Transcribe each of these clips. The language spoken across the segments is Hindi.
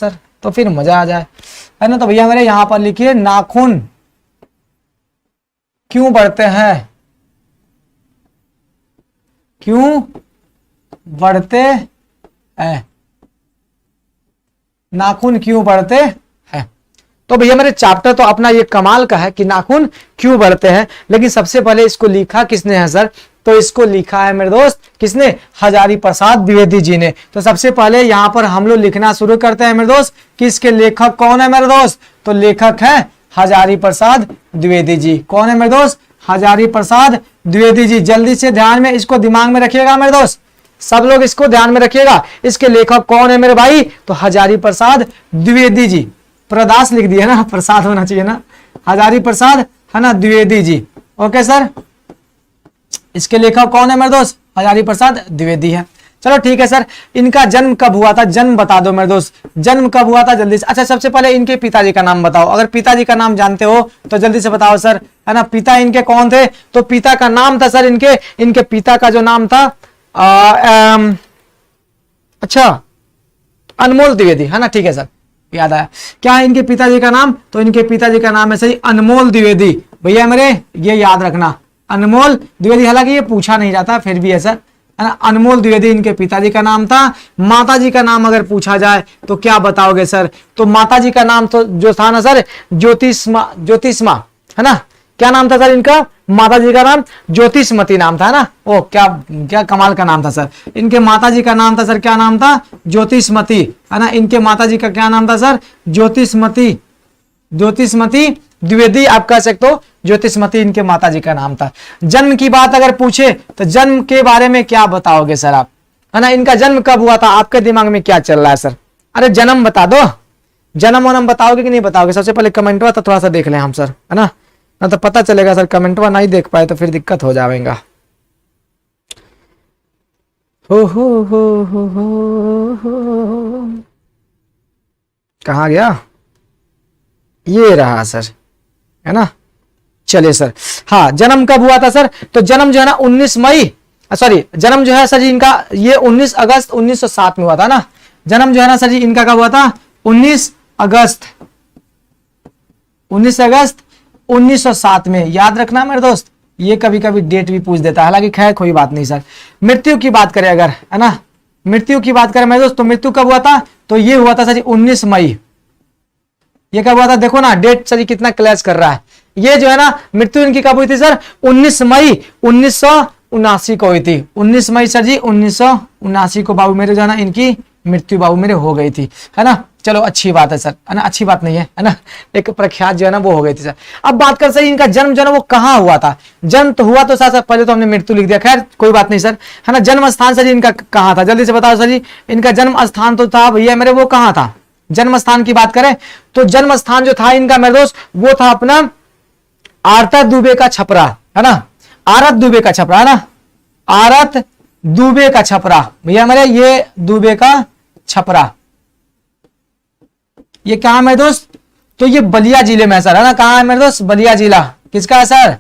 सर तो फिर मजा आ जाए, है ना। तो भैया मेरे यहां पर लिखिए नाखून क्यों बढ़ते हैं, क्यों बढ़ते हैं, नाखून क्यों बढ़ते हैं। तो भैया मेरे चैप्टर तो अपना ये कमाल का है कि नाखून क्यों बढ़ते हैं, लेकिन सबसे पहले इसको लिखा किसने है सर, तो इसको लिखा है मेरे दोस्त किसने, हजारी प्रसाद द्विवेदी जी ने। तो सबसे पहले यहां पर हम लोग लिखना शुरू करते हैं मेरे दोस्त कि इसके लेखक कौन है मेरे दोस्त, तो लेखक है हजारी प्रसाद द्विवेदी जी। कौन है मेरे दोस्त, हजारी प्रसाद द्विवेदी जी। जल्दी से ध्यान में इसको दिमाग में रखिएगा मेरे दोस्त, सब लोग इसको ध्यान में रखिएगा। इसके लेखक कौन है मेरे भाई, तो हजारी प्रसाद द्विवेदी जी। प्रदास लिख दिया ना, प्रसाद होना चाहिए ना, हजारी प्रसाद है ना द्विवेदी जी। ओके सर, इसके लेखक कौन है मेरे दोस्त, हजारी प्रसाद द्विवेदी है। चलो ठीक है सर, इनका जन्म कब हुआ था, जन्म बता दो मेरे दोस्त, जन्म कब हुआ था जल्दी से। अच्छा सबसे पहले इनके पिताजी का नाम बताओ, अगर पिताजी का नाम जानते हो तो जल्दी से बताओ सर, है ना। पिता इनके कौन थे, तो पिता का नाम था सर इनके पिता का जो नाम था अच्छा अनमोल द्विवेदी, है ना। ठीक है सर, याद आया। क्या है इनके पिताजी का नाम, तो इनके पिताजी का नाम है सही अनमोल द्विवेदी। भैया मेरे ये याद रखना, अनमोल द्विवेदी, हालांकि ये पूछा नहीं जाता फिर भी है सर, है ना। अनमोल द्विवेदी इनके पिताजी का नाम था। माताजी का नाम अगर पूछा जाए तो क्या बताओगे सर, तो माताजी का नाम तो जो था ना सर ज्योतिष्मा, है ना। क्या नाम था सर इनका, माताजी का नाम ज्योतिषमती नाम था ना। ओ क्या क्या कमाल का नाम था सर, इनके माताजी का नाम था सर, क्या नाम था, ज्योतिषमती, है ना। इनके माताजी का क्या नाम था सर, ज्योतिषमती द्विवेदी, आप कह सकते हो ज्योतिषमती इनके माताजी का नाम था। जन्म की बात अगर पूछे तो जन्म के बारे में क्या बताओगे सर आप, है ना। इनका जन्म कब हुआ था, आपके दिमाग में क्या चल रहा है सर, अरे जन्म बता दो, जन्म वनम बताओगे कि नहीं बताओगे। सबसे पहले कमेंट हुआ तो थोड़ा सा देख लें हम सर, है ना तो पता चलेगा सर। कमेंटवा नहीं देख पाए तो फिर दिक्कत हो जाएगा। हो कहाँ गया, ये रहा सर, है ना। चलिए सर, हाँ जन्म कब हुआ था सर, तो जन्म जो है ना 19 मई, सॉरी जन्म जो है सर जी इनका ये 19 अगस्त 1907 में हुआ था ना। जन्म जो है ना सर जी इनका कब हुआ था, 19 अगस्त 1907 में। याद रखना मेरे दोस्त, ये कभी कभी डेट भी पूछ देता है, हालांकि खैर कोई बात नहीं सर। मृत्यु की बात करें अगर, है ना, मृत्यु की बात करें मेरे दोस्त, तो मृत्यु कब हुआ था, तो ये हुआ था सर जी 19 मई। ये कब हुआ था, देखो ना डेट सर जी कितना क्लैश कर रहा है। ये जो है ना मृत्यु इनकी कब हुई थी सर, 19 मई 1979 को हुई थी। 19 मई सर जी 1979 को बाबू मेरे जो है ना इनकी मृत्यु बाबू मेरे हो गई थी, है ना। चलो अच्छी बात है सर, है ना, अच्छी बात नहीं है ना, एक प्रख्यात जो है ना वो हो गई थी सर। अब बात कर सर इनका जन्म जो है ना वो कहाँ हुआ था। जन्म तो हुआ तो सर पहले तो हमने मृत्यु लिख दिया, खैर कोई बात नहीं सर, है ना। जन्म स्थान सर इनका कहाँ था, जल्दी से बताओ सर जी। इनका जन्म स्थान तो था भैया मेरे, वो कहाँ था, जन्म स्थान की बात करें तो जन्म स्थान जो था इनका मेरे दोस्त वो था अपना आरता दुबे का छपरा, है ना। आरत दुबे का छपरा, है ना, आरत दुबे का छपरा भैया मेरे, ये दुबे का छपरा, ये कहां है मेरे दोस्त, तो ये बलिया जिले में है सर, है ना। कहां है मेरे दोस्त, बलिया जिला किसका है सर,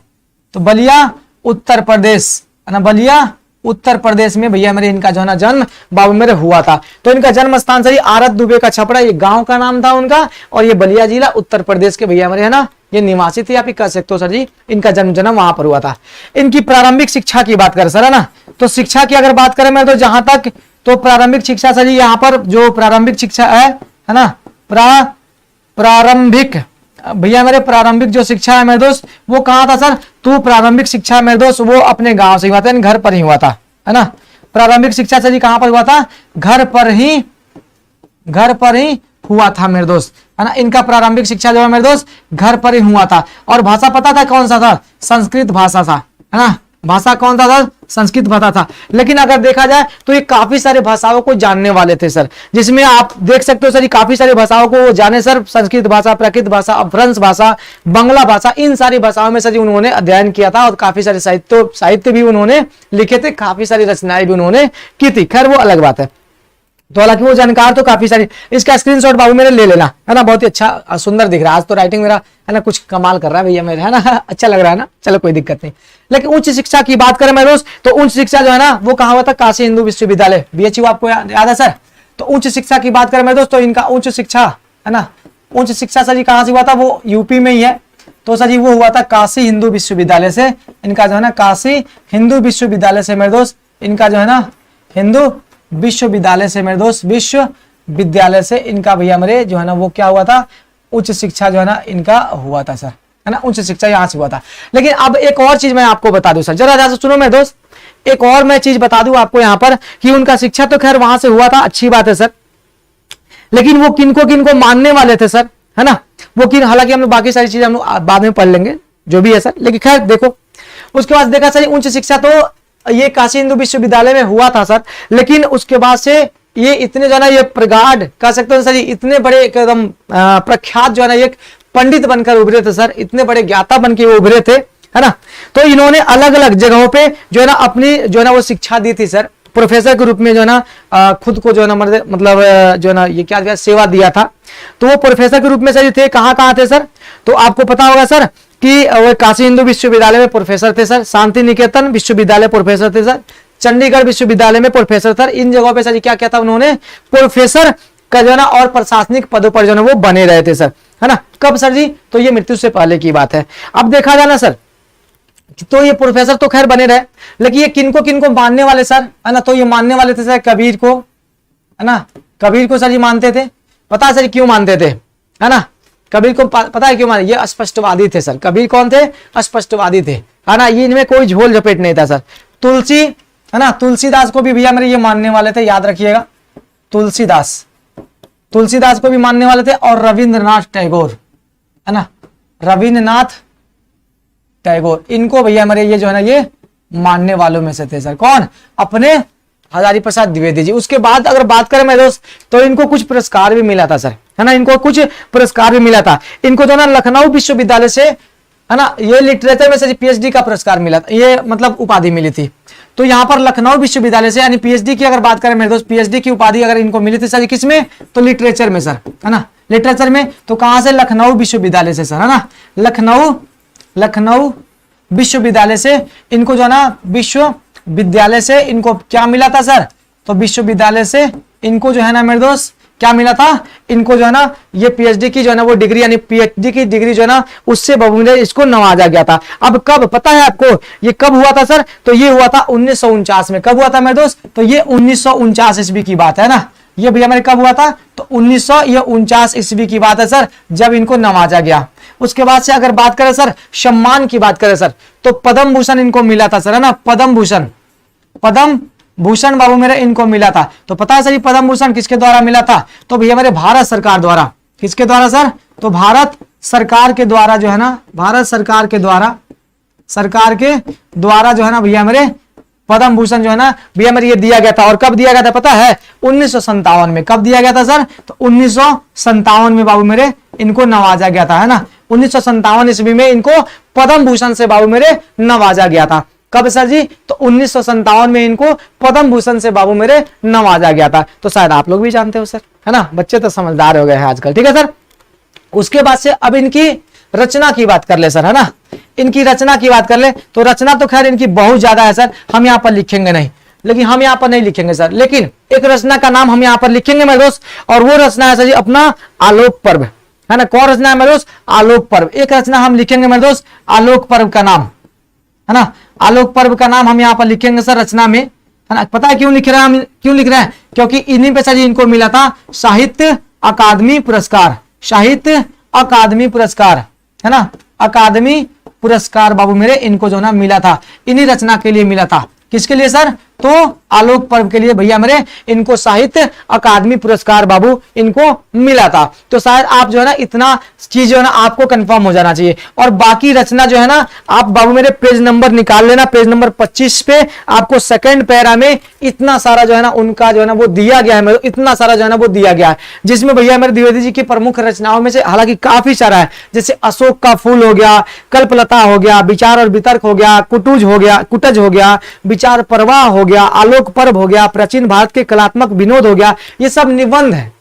तो बलिया उत्तर प्रदेश, है ना, बलिया उत्तर प्रदेश में भैया मेरे इनका जो है ना जन्म बाबू मेरे हुआ था। तो इनका जन्म स्थान सही आरत दुबे का छपरा, ये गांव का नाम था उनका, और ये बलिया जिला उत्तर प्रदेश के भैया मेरे, है ना, ये निवासी थे, आप ही कह सकते हो सर जी। इनका जन्म वहां पर हुआ था। इनकी प्रारंभिक शिक्षा की बात करें सर, है ना, तो शिक्षा की अगर बात करें मैं तो जहां तक, तो प्रारंभिक शिक्षा सर जी यहाँ पर जो प्रारंभिक शिक्षा है ना, प्रारंभिक भैया मेरे प्रारंभिक जो शिक्षा है मेरे दोस्त वो कहाँ था सर, तो प्रारंभिक शिक्षा मेरे दोस्त वो अपने गांव से हुआ था, घर पर ही हुआ था, है ना। प्रारंभिक शिक्षा सर जी कहाँ पर हुआ था, घर पर ही हुआ था मेरे दोस्त, है ना। इनका प्रारंभिक शिक्षा जो है मेरे दोस्त घर पर ही हुआ था। और भाषा पता था कौन सा था, संस्कृत भाषा था, है ना। भाषा कौन सा था, संस्कृत भाषा था। लेकिन अगर देखा जाए तो ये काफी सारे भाषाओं को जानने वाले थे सर, जिसमें आप देख सकते हो सर काफी सारी भाषाओं को जाने सर, संस्कृत भाषा, प्राकृत भाषा, फ्रेंच भाषा, बांग्ला भाषा, इन सारी भाषाओं में सर उन्होंने अध्ययन किया था और काफी सारे साहित्य भी उन्होंने लिखे थे, काफी सारी रचनाएं भी उन्होंने की थी। खैर वो अलग बात है, तो हालांकि वो जानकार तो काफी सारी। इसका स्क्रीनशॉट बाबू मेरे ले लेना, है ना, बहुत ही अच्छा सुंदर दिख रहा है आज तो, राइटिंग मेरा है ना कुछ कमाल कर रहा है भैया मेरे, है ना, अच्छा लग रहा है ना। चलो कोई दिक्कत नहीं। लेकिन उच्च शिक्षा की बात करें मेरे दोस्त, तो उच्च शिक्षा जो है ना वो कहाँ हुआ था, काशी हिंदू विश्वविद्यालय, बीएचयू आपको याद है सर। तो उच्च शिक्षा की बात करें मेरे दोस्त, तो इनका उच्च शिक्षा है ना, उच्च शिक्षा सर जी कहाँ से हुआ था, वो यूपी में ही है। तो सर जी वो हुआ था काशी हिंदू विश्वविद्यालय से, इनका जो है ना काशी हिंदू विश्वविद्यालय से मेरे दोस्त, इनका जो है ना हिंदू विश्वविद्यालय से मेरे दोस्त, विश्वविद्यालय से इनका भैया मेरे जो है ना वो क्या हुआ था, उच्च शिक्षा जो है ना इनका हुआ था सर, है ना, उच्च शिक्षा यहाँ से हुआ था। लेकिन अब एक और चीज मैं आपको बता दूं सर, जरा ध्यान से सुनो मेरे दोस्त, एक और मैं चीज बता दूं आपको यहाँ पर कि उनका शिक्षा तो खैर वहां से हुआ था, अच्छी बात है सर, लेकिन वो किनको किनको मानने वाले थे सर, है ना, वो किन, हालांकि हम लोग बाकी सारी चीजें हम लोग बाद में पढ़ लेंगे जो भी है सर, लेकिन खैर देखो उसके बाद देखा सर उच्च शिक्षा तो ये काशी हिंदू विश्वविद्यालय में हुआ था सर, लेकिन उसके बाद से ये इतने जो है ना ये प्रगाढ़ कह सकते हैं सर, इतने बड़े एकदम प्रख्यात जो है ना एक पंडित बनकर उभरे थे सर, इतने बड़े ज्ञाता बनकर वो उभरे थे, है ना। तो इन्होंने अलग अलग जगहों पे जो है ना अपनी जो है ना वो शिक्षा दी थी सर, प्रोफेसर के रूप में जो है ना खुद को जो है ना मतलब जो है ना ये क्या सेवा दिया था। तो वो प्रोफेसर के रूप में सर थे, कहाँ कहाँ थे सर, तो आपको पता होगा सर कि वो काशी हिंदू विश्वविद्यालय में प्रोफेसर थे सर, शांति निकेतन विश्वविद्यालय प्रोफेसर थे सर, चंडीगढ़ विश्वविद्यालय में प्रोफेसर सर, इन जगहों पे सर क्या क्या था, उन्होंने प्रोफेसर का जो है ना और प्रशासनिक पदों पर जो है वो बने रहे थे सर, है ना। कब सर जी, तो ये मृत्यु से पहले की बात है। अब देखा जाए ना सर, तो ये प्रोफेसर तो खैर बने रहे, लेकिन ये किनको मानने वाले सर, है ना, तो ये मानने वाले थे सर कबीर को, है ना, कबीर को सर ये मानते थे। पता है सर क्यों मानते थे, है ना, कबीर को पता है क्यों माने, ये अस्पष्टवादी थे सर। कबीर कौन थे, अस्पष्टवादी थे, है ना, ये इनमें कोई झोल झपेट नहीं था सर। तुलसी, है ना, तुलसीदास को भी भैया मेरे ये मानने वाले थे, याद रखिएगा, तुलसीदास को भी मानने वाले थे, और रविंद्रनाथ टैगोर, है ना, रविंद्रनाथ टैगोर, इनको भैया मेरे ये जो है ना ये मानने वालों में से थे सर। कौन, अपने हजारी प्रसाद द्विवेदी जी। उसके बाद अगर बात करें मेरे दोस्त, तो इनको कुछ पुरस्कार भी मिला था सर, है ना, इनको कुछ पुरस्कार भी मिला था। इनको जो है ना लखनऊ विश्वविद्यालय से, है ना, ये लिटरेचर में से पीएचडी का पुरस्कार मिला था, ये मतलब उपाधि मिली थी। तो यहाँ पर लखनऊ विश्वविद्यालय से यानी पीएचडी की अगर बात करें मेरे दोस्त, पीएचडी की उपाधि अगर इनको मिली थी सर किसमें, तो लिटरेचर में सर, है ना, लिटरेचर में। तो कहां से, लखनऊ विश्वविद्यालय से सर, है ना, लखनऊ विश्वविद्यालय से इनको जो है ना विश्वविद्यालय से इनको क्या मिला था सर, तो विश्वविद्यालय से इनको जो है ना मेरे दोस्त क्या मिला था, इनको जो है ना ये पीएचडी की जो है ना वो डिग्री यानी पीएचडी की डिग्री जो है ना उससे बहुमूल्य इसको नवाजा गया था। अब कब पता है आपको, ये कब हुआ था सर, तो ये हुआ था 1949 में। कब हुआ था मेरे दोस्त, तो ये 1949 ईस्वी की बात है ना, ये भैया मेरे कब हुआ था, तो 1949 ईस्वी की बात है सर, जब इनको नवाजा गया। उसके बाद से अगर बात करें सर सम्मान की बात करें सर, तो पद्म भूषण इनको मिला था सर, है ना, पद्म भूषण बाबू मेरे इनको मिला था। तो पता है सर ये पद्म भूषण किसके द्वारा मिला था, तो भैया मेरे भारत सरकार द्वारा। किसके द्वारा सर, तो भारत सरकार के द्वारा जो है ना, भारत सरकार के द्वारा जो है ना भैया मेरे पद्म भूषण जो है ना भैया मेरे ये दिया गया था। और कब दिया गया था पता है, 1957 में। कब दिया गया था सर, तो 1957 में बाबू मेरे इनको नवाजा गया था, है ना, 1957 ईस्वी में इनको पद्म भूषण से बाबू मेरे नवाजा गया था। कब सर जी, तो 1957 में इनको पद्म भूषण से बाबू मेरे नवाजा गया था। तो शायद आप लोग भी जानते हो सर, है ना, बच्चे तो समझदार हो गए हैं आजकल, ठीक है सर। उसके बाद से अब इनकी रचना की बात कर ले सर, है ना, इनकी रचना की बात कर ले, तो रचना तो खैर इनकी बहुत ज्यादा है सर, हम यहाँ पर लिखेंगे नहीं, लेकिन हम यहाँ पर नहीं लिखेंगे सर, लेकिन एक रचना का नाम हम यहाँ पर लिखेंगे मेरे दोस्त, और वो रचना है सर जी अपना आलोक पर्व, है ना। कौन रचना है मेरे दोस्त, आलोक पर्व। एक रचना हम लिखेंगे मेरे दोस्त आलोक पर्व का नाम, है ना, आलोक पर्व का नाम हम यहाँ पर लिखेंगे सर रचना में, है ना। पता है क्यों लिख रहे हैं हम, क्यों लिख रहे हैं, क्योंकि इन्हीं पे सर जी इनको मिला था साहित्य अकादमी पुरस्कार, साहित्य अकादमी पुरस्कार, है ना, अकादमी पुरस्कार बाबू मेरे इनको जो ना मिला था, इन्हीं रचना के लिए मिला था। किसके लिए सर, तो आलोक पर्व के लिए भैया मेरे इनको साहित्य अकादमी पुरस्कार बाबू इनको मिला था। तो शायद आप जो है ना इतना चीज जो है ना आपको कंफर्म हो जाना चाहिए। और बाकी रचना जो है ना आप बाबू मेरे पेज नंबर निकाल लेना, पेज नंबर 25 पे आपको सेकंड पैरा में इतना सारा जो है ना उनका जो है ना वो दिया गया है, इतना सारा जो है ना वो दिया गया है, जिसमें भैया मेरे द्विवेदी जी की प्रमुख रचनाओं में से हालांकि काफी सारा है, जैसे अशोक का फूल हो गया, कल्पलता हो गया, विचार और वितर्क हो गया, कुटज हो गया, विचार प्रवाह हो गया, आलोक पर्व हो गया, प्राचीन भारत के कलात्मक विनोद हो गया। ये सब निबंध है,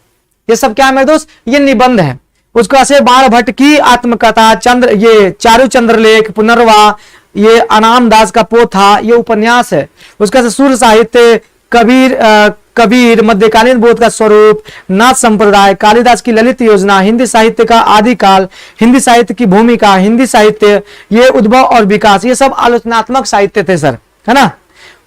ये सब क्या है मेरे दोस्त, ये निबंध है। उसका से बाण भट्ट की आत्मकथा, ये चारु चंद्रलेख, पुनर्वा, ये अनाम दास का पोथा, ये उपन्यास है। उसका से सूर्य साहित्य, कबीर, मध्यकालीन बोध का स्वरूप, नाथ संप्रदाय, कालिदास की ललित योजना, हिंदी साहित्य का आदिकाल, हिंदी साहित्य की भूमिका, हिंदी साहित्य, ये उद्भव और विकास, ये सब आलोचनात्मक साहित्य थे सर, है ना।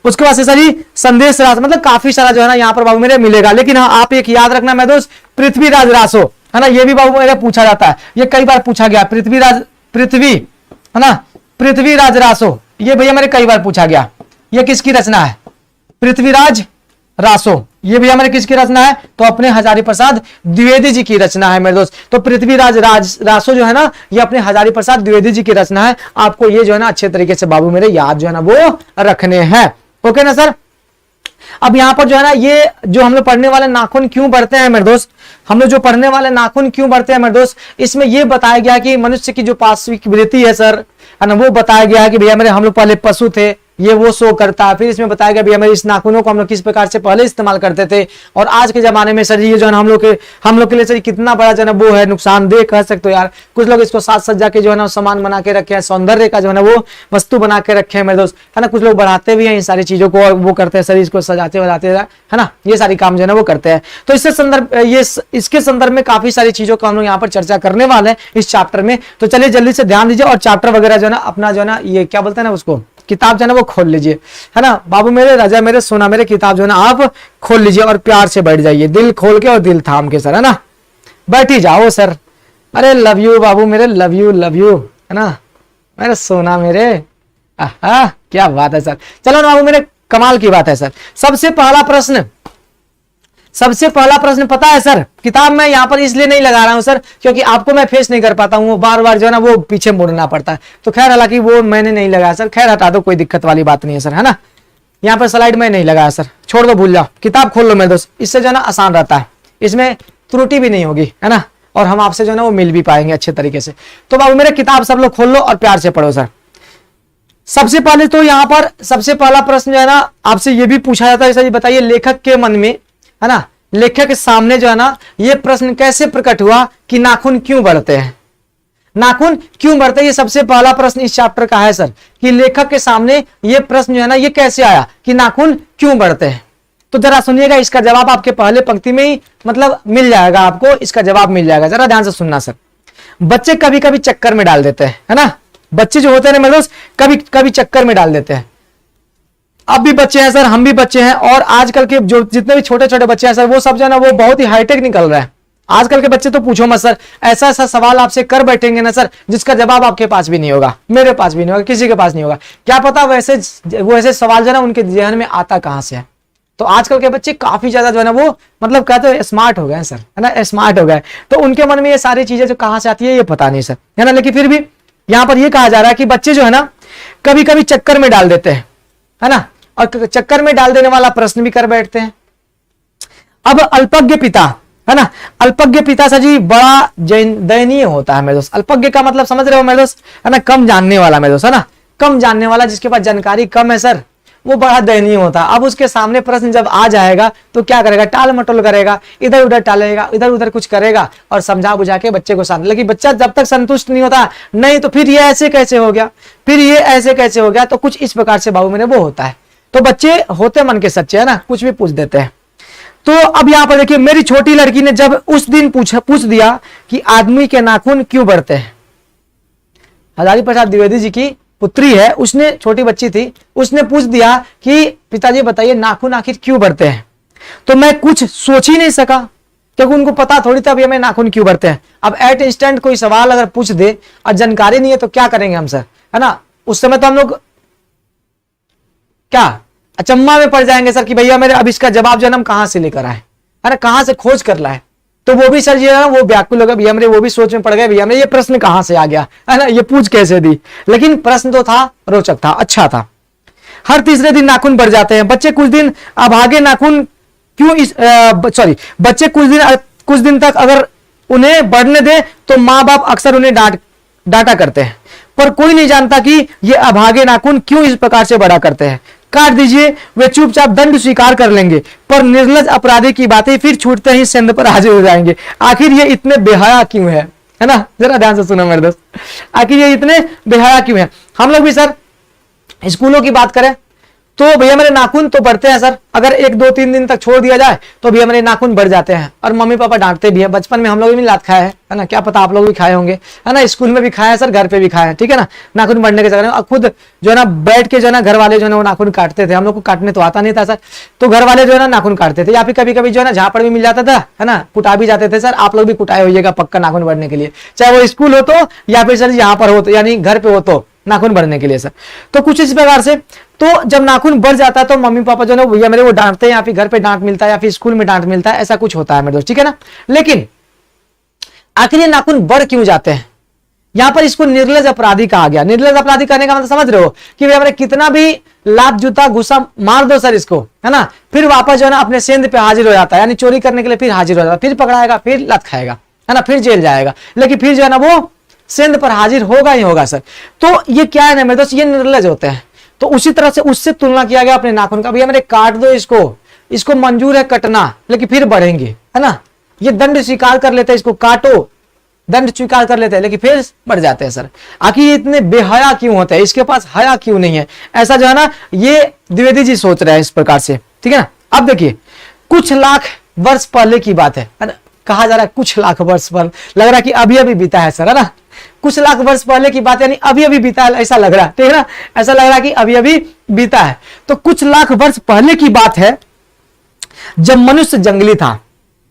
उसके बाद से सर ये संदेश रास, मतलब काफी सारा जो है ना यहाँ पर बाबू मेरे मिलेगा। लेकिन हाँ, आप एक याद रखना मेरे दोस्त, पृथ्वीराज रासो, है ना, ये भी बाबू मेरे पूछा जाता है, ये कई बार पूछा गया। पृथ्वी, है ना, पृथ्वीराज रासो, ये भैया मेरे कई बार पूछा गया। ये किसकी रचना है? पृथ्वीराज रासो, ये भी हमारे किसकी रचना है? तो अपने हजारी प्रसाद द्विवेदी जी की रचना है मेरे दोस्त। तो पृथ्वीराज रासो जो है ना, ये अपने हजारी प्रसाद द्विवेदी जी की रचना है। आपको ये जो है ना अच्छे तरीके से बाबू मेरे याद जो है ना वो रखने हैं। ओके ना सर। अब यहाँ पर जो है ना, ये जो हम लोग पढ़ने वाले नाखून क्यों बढ़ते हैं मेरे दोस्त, हम लोग जो पढ़ने वाले नाखून क्यों बढ़ते हैं मेरे दोस्त, इसमें ये बताया गया कि मनुष्य की जो पार्श्विक वृत्ति है सर, है ना, वो बताया गया है कि भैया मेरे हम लोग पहले पशु थे, ये वो शो करता है। फिर इसमें बताया गया भैया मेरे इस नाखूनों को हम लोग किस प्रकार से पहले इस्तेमाल करते थे, और आज के जमाने में सर ये जो है हम लोग के लिए सर कितना बड़ा जो है वो है नुकसानदेह कह सकते हो यार। कुछ लोग इसको साज सज्जा के जो है ना सामान बना के रखे हैं, सौंदर्य का जो है ना वो वस्तु बना के रखे हैं मेरे दोस्त, है ना। कुछ लोग बढ़ाते भी हैं इन सारी चीजों को, और वो करते हैं सर इसको सजाते बनाते, है ना, ये सारी काम जो है ना वो करते हैं। तो इससे संदर्भ, ये इसके संदर्भ में काफी सारी चीजों को हम लोग यहाँ पर चर्चा करने वाले हैं इस चैप्टर में। तो चलिए जल्दी से ध्यान दीजिए, और चैप्टर वगैरह जो है ना अपना जो है ना ये क्या बोलते हैं ना उसको, किताब जो है ना वो खोल लीजिए, है ना बाबू मेरे, राजा मेरे, सोना मेरे, किताब जो है ना आप खोल लीजिए और प्यार से बैठ जाइए, दिल खोल के और दिल थाम के सर, है ना, बैठ ही जाओ सर। अरे लव यू बाबू मेरे, लव यू, है ना मेरे सोना मेरे। आहा क्या बात है सर। चलो ना बाबू मेरे, कमाल की बात है सर। सबसे पहला प्रश्न पता है सर, किताब में यहाँ पर इसलिए नहीं लगा रहा हूं सर क्योंकि आपको मैं फेस नहीं कर पाता हूँ, बार बार जो है ना वो पीछे मुड़ना पड़ता है। तो खैर हालांकि वो मैंने नहीं लगाया सर, खैर हटा दो, कोई दिक्कत वाली बात नहीं है सर, है ना। यहाँ पर स्लाइड में नहीं लगाया सर, छोड़ दो, भूल जाओ, किताब खोल लो मेरे दोस्त, इससे जो है ना आसान रहता है, इसमें त्रुटि भी नहीं होगी, है ना, और हम आपसे जो है ना वो मिल भी पाएंगे अच्छे तरीके से। तो बाबू मेरे किताब सब लोग खोल लो और प्यार से पढ़ो सर। सबसे पहले तो यहाँ पर सबसे पहला प्रश्न जो है ना आपसे ये भी पूछा जाता है, सर बताइए लेखक के मन में, है ना, लेखक के सामने जो है ना ये प्रश्न कैसे प्रकट हुआ कि नाखून क्यों बढ़ते हैं, नाखून क्यों बढ़ते हैं। ये सबसे पहला प्रश्न इस चैप्टर का है सर, कि लेखक के सामने ये प्रश्न जो है ना ये कैसे आया कि नाखून क्यों बढ़ते हैं। तो जरा सुनिएगा, इसका जवाब आपके पहले पंक्ति में ही मतलब मिल जाएगा, आपको इसका जवाब मिल जाएगा, जरा ध्यान से सुनना सर। बच्चे कभी कभी चक्कर में डाल देते हैं, है ना, बच्चे जो होते हैं ना मेरे दोस्त कभी कभी चक्कर में डाल देते हैं। अब भी बच्चे हैं सर, हम भी बच्चे हैं, और आजकल के जो जितने भी छोटे छोटे बच्चे हैं सर वो सब जो है ना वो बहुत ही हाईटेक निकल रहा है। आजकल के बच्चे तो पूछो मत सर, ऐसा ऐसा सवाल आपसे कर बैठेंगे ना सर जिसका जवाब आपके पास भी नहीं होगा, मेरे पास भी नहीं होगा, किसी के पास नहीं होगा। क्या पता वैसे सवाल जो है ना उनके जहन में आता कहां से है। तो आजकल के बच्चे काफी ज्यादा जो है ना वो मतलब कहते हैं स्मार्ट हो गए सर, है ना, स्मार्ट हो गए। तो उनके मन में ये सारी चीजें जो कहां से आती है ये पता नहीं सर, है ना। लेकिन फिर भी यहां पर ये कहा जा रहा है कि बच्चे जो है ना कभी कभी चक्कर में डाल देते हैं, है ना, और चक्कर में डाल देने वाला प्रश्न भी कर बैठते हैं। अब अल्पज्ञ पिता, है ना, अल्पज्ञ पिता सर जी बड़ा दयनीय होता है मेरे दोस्त। अल्पज्ञ का मतलब समझ रहे हो मेरे दोस्त, है ना, कम जानने वाला मेरे दोस्त, है ना, कम जानने वाला, जिसके पास जानकारी कम है सर, वो बड़ा दयनीय होता है। अब उसके सामने प्रश्न जब आ जाएगा तो क्या करेगा, टाल मटोल करेगा, इधर उधर टालेगा, इधर उधर कुछ करेगा और समझा बुझा के बच्चे को शांत। लेकिन बच्चा जब तक संतुष्ट नहीं होता, नहीं तो फिर ये ऐसे कैसे हो गया, फिर ये ऐसे कैसे हो गया, तो कुछ इस प्रकार से बाबू मेरे वो होता है। तो बच्चे होते मन के सच्चे, है ना, कुछ भी पूछ देते हैं। तो अब यहां पर देखिए, मेरी छोटी लड़की ने जब उस दिन पूछ दिया कि आदमी के नाखून क्यों बढ़ते हैं। हजारी प्रसाद द्विवेदी जी की पुत्री है, उसने, छोटी बच्ची थी, उसने पूछ दिया कि पिताजी बताइए नाखून आखिर क्यों बढ़ते हैं। तो मैं कुछ सोच ही नहीं सका, क्योंकि उनको पता थोड़ी था अभी हमें नाखून क्यों बढ़ते हैं। अब एट इंस्टेंट कोई सवाल अगर पूछ दे और जानकारी नहीं है तो क्या करेंगे हम सर, है ना। उस समय तो हम लोग क्या अचम्मा में पड़ जाएंगे सर कि भैया मेरे अब इसका जवाब जो है हम कहां से लेकर आए, है ना, कहां से खोज कर लाए। तो वो भी सर ये ना वो व्याकुल हो गए, भैया मेरे वो भी सोच में पड़ गए, भैया मेरे ये प्रश्न कहां से आ गया, है ना, ये पूछ कैसे दी। लेकिन प्रश्न तो था, रोचक था, अच्छा था। हर तीसरे दिन नाखून बढ़ जाते हैं बच्चे, कुछ दिन अभागे नाखून क्यों बच्चे कुछ दिन तक अगर उन्हें बढ़ने दे तो माँ बाप अक्सर उन्हें डांटा करते हैं, पर कोई नहीं जानता कि ये अभागे नाखून क्यों इस प्रकार से बढ़ा करते हैं। काट दीजिए, वे चुपचाप दंड स्वीकार कर लेंगे, पर निर्लज अपराधी की बातें फिर छूटते ही संध पर हाजिर हो जाएंगे। आखिर ये इतने बेहया क्यों है ना, जरा ध्यान से सुनो मेरे दोस्त, आखिर ये इतने बेहया क्यों है। हम लोग भी सर स्कूलों की बात करें तो भैया मेरे नाखून तो बढ़ते हैं सर, अगर 1-2-3 दिन तक छोड़ दिया जाए तो भैया मेरे नाखून बढ़ जाते हैं, और मम्मी पापा डांटते भी है। बचपन में हम लोग भी लात खाए है ना, क्या पता आप लोग भी खाए होंगे, है ना, स्कूल में भी खाए हैं सर, घर पे भी खाए हैं, ठीक है ना, नाखून बढ़ने के चक्कर में। खुद जो है ना बैठ के जो है ना घर वाले जो है ना वो नाखून काटते थे, हम लोग को काटने तो आता नहीं था सर, तो घर वाले जो है ना नाखून काटते थे, या फिर कभी कभी जो है ना झापड़ भी मिल जाता था, है ना, कुटा भी जाते थे सर। आप लोग भी कुटाए होइएगा पक्का नाखून बढ़ने के लिए, चाहे वो स्कूल हो तो या फिर सर यहाँ पर हो तो, यानी घर पे हो तो, नाखून बढ़ने के लिए सर। तो कुछ इस प्रकार से, तो जब नाखून बढ़ जाता है तो मम्मी पापा जो है भैया मेरे वो डांटते हैं, या फिर घर पे डांट मिलता है, या फिर स्कूल में डांट मिलता है, ऐसा कुछ होता है मेरे दोस्त, ठीक है ना। लेकिन आखिर ये नाखून बढ़ क्यों जाते हैं? यहां पर इसको निर्लज अपराधी कहा गया। निर्लज अपराधी करने का मतलब समझ रहे हो कि भैया मेरे कितना भी लात जूता गुस्सा मार दो सर इसको, है ना, फिर वापस जो है ना अपने सेंध पे हाजिर हो जाता है, यानी चोरी करने के लिए फिर हाजिर हो जाता है, फिर पकड़ाएगा, फिर लात खाएगा, है ना, फिर जेल जाएगा, लेकिन फिर जो है ना वो सेंध पर हाजिर होगा ही होगा सर। तो ये क्या है ना मेरे दोस्त, ये निर्लज होते हैं। तो उसी तरह से उससे तुलना किया गया अपने नाखून का, भैया मेरे काट दो इसको मंजूर है कटना, लेकिन फिर बढ़ेंगे, है ना, ये दंड स्वीकार कर लेते हैं, इसको काटो, दंड स्वीकार कर लेते हैं, लेकिन फिर बढ़ जाते हैं सर। आखिर ये इतने बेहया क्यों होते हैं, इसके पास हया क्यों नहीं है? ऐसा जो है ना ये द्विवेदी जी सोच रहे हैं इस प्रकार से, ठीक है ना। अब देखिए कुछ लाख वर्ष पहले की बात है ना, कहा जा रहा है कुछ लाख वर्ष पर, लग रहा है कि अभी अभी बीता है सर, है ना, कुछ लाख वर्ष पहले की बात, यानी अभी अभी बीता है ऐसा लग रहा है, ठीक है ना, ऐसा लग रहा है कि अभी अभी बीता है। तो कुछ लाख वर्ष पहले की बात है, जब मनुष्य जंगली था,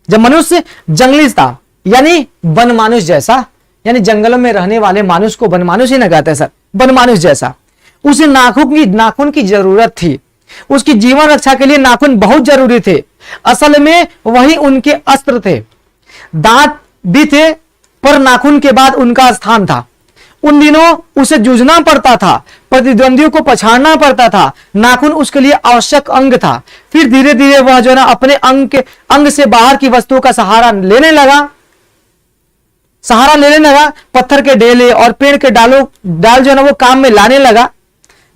जब मनुष्य जंगली था, यानी वन मानुष जैसा, यानी जंगलों में रहने वाले मानुष को वन मानुष ही ना कहते हैं सर, वन मानुष जैसा। उसे नाखून की जरूरत थी, उसकी जीवन रक्षा के लिए नाखून बहुत जरूरी थे। असल में वही उनके अस्त्र थे। दांत भी थे पर नाखून के बाद उनका स्थान था। उन दिनों उसे जूझना पड़ता था, प्रतिद्वंदियों को पछाड़ना पड़ता था, नाखून उसके लिए आवश्यक अंग था। फिर धीरे धीरे वह जो है ना अपने अंग से बाहर की वस्तुओं का सहारा लेने लगा, पत्थर के ढेले और पेड़ के डाल जो है ना वो काम में लाने लगा।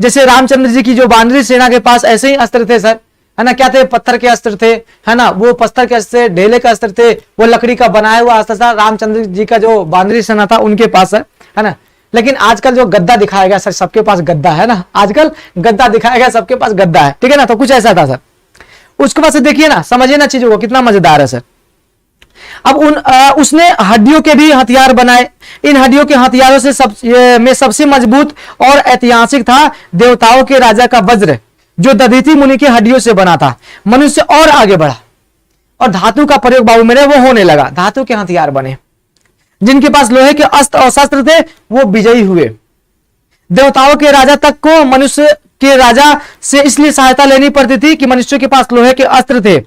जैसे रामचंद्र जी की जो वानरी सेना के पास ऐसे ही अस्त्र थे सर, है ना, क्या थे, पत्थर के अस्त्र थे, है ना, वो पत्थर के अस्त्र, ढेले का अस्त्र थे, वो लकड़ी का बनाया हुआ अस्त्र था रामचंद्र जी का जो वानरी सेना था उनके पास सर, है ना। लेकिन आजकल जो गद्दा दिखाया गया सर, सबके पास गद्दा है ना, आजकल गद्दा दिखाया गया, सबके पास गद्दा है, ठीक है ना। तो कुछ ऐसा था सर। उसके बाद से देखिए ना, समझिए ना चीजों को, कितना मजेदार है सर। अब उसने हड्डियों के भी हथियार बनाए। इन हड्डियों के हथियारों से में सबसे मजबूत और ऐतिहासिक था देवताओं के राजा का वज्र, जो दधीचि मुनि की हड्डियों से बना था। मनुष्य और आगे बढ़ा और धातु का प्रयोग बाबू मेरे वो होने लगा, धातु के हथियार बने। जिनके पास लोहे के अस्त्र और शस्त्र थे वो विजयी हुए। देवताओं के राजा तक को मनुष्य के राजा से इसलिए सहायता लेनी पड़ती थी कि मनुष्य के पास लोहे के अस्त्र थे।